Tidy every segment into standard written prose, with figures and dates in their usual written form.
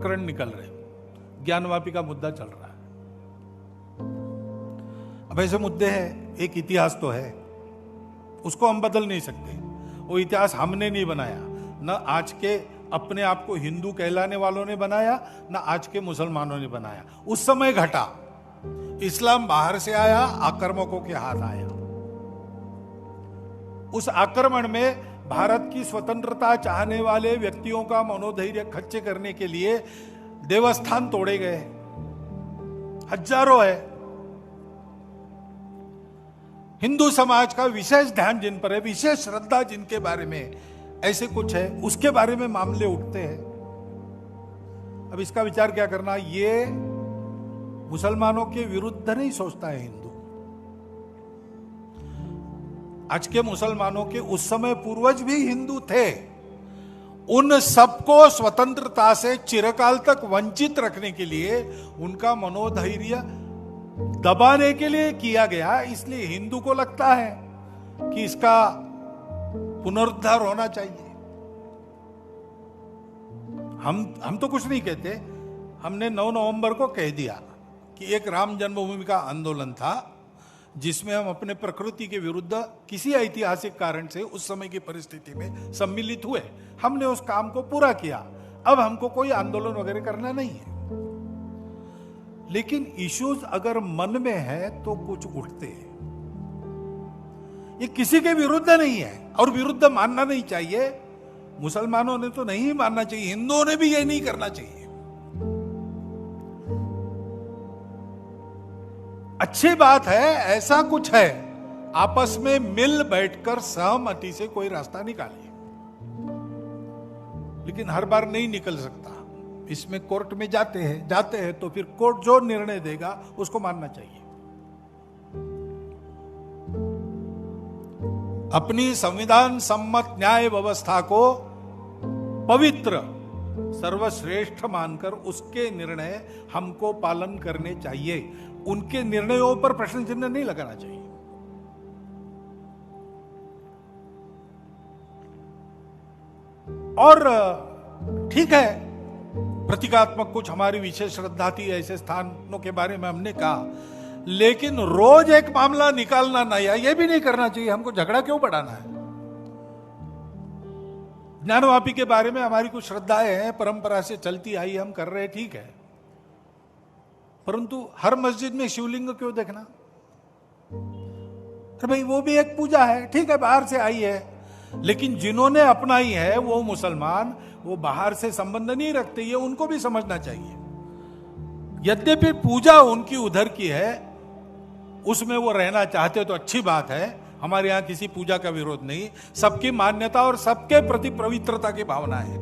प्रकरण निकल रहे, ज्ञानवापी का मुद्दा चल रहा है। अब ऐसे मुद्दे हैं, एक इतिहास तो है, उसको हम बदल नहीं सकते। वो इतिहास हमने नहीं बनाया, न आज के अपने आप को हिंदू कहलाने वालों ने बनाया, न आज के मुसलमानों ने बनाया। उस समय घटा, इस्लाम बाहर से आया, आक्रमकों के हाथ आया। उस आक्रमण में भारत की स्वतंत्रता चाहने वाले व्यक्तियों का मनोधैर्य खच्चे करने के लिए देवस्थान तोड़े गए, हजारों है। हिंदू समाज का विशेष ध्यान जिन पर है, विशेष श्रद्धा जिनके बारे में ऐसे कुछ है, उसके बारे में मामले उठते हैं। अब इसका विचार क्या करना, ये मुसलमानों के विरुद्ध नहीं सोचता है हिंदू। आज के मुसलमानों के उस समय पूर्वज भी हिंदू थे। उन सबको स्वतंत्रता से चिरकाल तक वंचित रखने के लिए, उनका मनोधैर्य दबाने के लिए किया गया। इसलिए हिंदू को लगता है कि इसका पुनरुद्धार होना चाहिए। हम तो कुछ नहीं कहते, हमने 9 नवंबर को कह दिया कि एक राम जन्मभूमि का आंदोलन था जिसमें हम अपने प्रकृति के विरुद्ध किसी ऐतिहासिक कारण से उस समय की परिस्थिति में सम्मिलित हुए। हमने उस काम को पूरा किया। अब हमको कोई आंदोलन वगैरह करना नहीं है। लेकिन इश्यूज अगर मन में है तो कुछ उठते हैं। ये किसी के विरुद्ध नहीं है और विरुद्ध मानना नहीं चाहिए। मुसलमानों ने तो नहीं मानना चाहिए, हिंदुओं ने भी ये नहीं करना चाहिए। अच्छी बात है, ऐसा कुछ है, आपस में मिल बैठकर सहमति से कोई रास्ता निकालिए। लेकिन हर बार नहीं निकल सकता। इसमें कोर्ट में जाते हैं तो फिर कोर्ट जो निर्णय देगा उसको मानना चाहिए। अपनी संविधान सम्मत न्याय व्यवस्था को पवित्र सर्वश्रेष्ठ मानकर उसके निर्णय हमको पालन करने चाहिए। उनके निर्णयों पर प्रश्न चिन्ह नहीं लगाना चाहिए। और ठीक है, प्रतीकात्मक कुछ हमारी विशेष श्रद्धा थी, ऐसे स्थानों के बारे में हमने कहा, लेकिन रोज एक मामला निकालना नया, यह भी नहीं करना चाहिए। हमको झगड़ा क्यों बढ़ाना है? ज्ञानवापी के बारे में हमारी कुछ श्रद्धाएं हैं, परंपरा से चलती आई, हम कर रहे हैं, ठीक है। परंतु हर मस्जिद में शिवलिंग क्यों देखना? अरे भाई, वो भी एक पूजा है, ठीक है, बाहर से आई है। लेकिन जिन्होंने अपनाई है वो मुसलमान, वो बाहर से संबंध नहीं रखते, ये उनको भी समझना चाहिए। यद्यपि पूजा उनकी उधर की है, उसमें वो रहना चाहते तो अच्छी बात है। हमारे यहां किसी पूजा का विरोध नहीं, सबकी मान्यता और सबके प्रति पवित्रता की भावना है।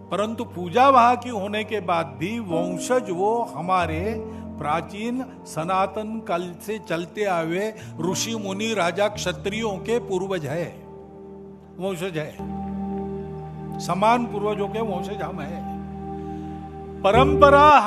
परंतु पूजा वहां की होने के बाद भी वंशज वो हमारे प्राचीन सनातन काल से चलते आए ऋषि मुनि राजा क्षत्रियों के पूर्वज है, वंशज है। समान पूर्वजों के वंशज हम हैं। परंपरा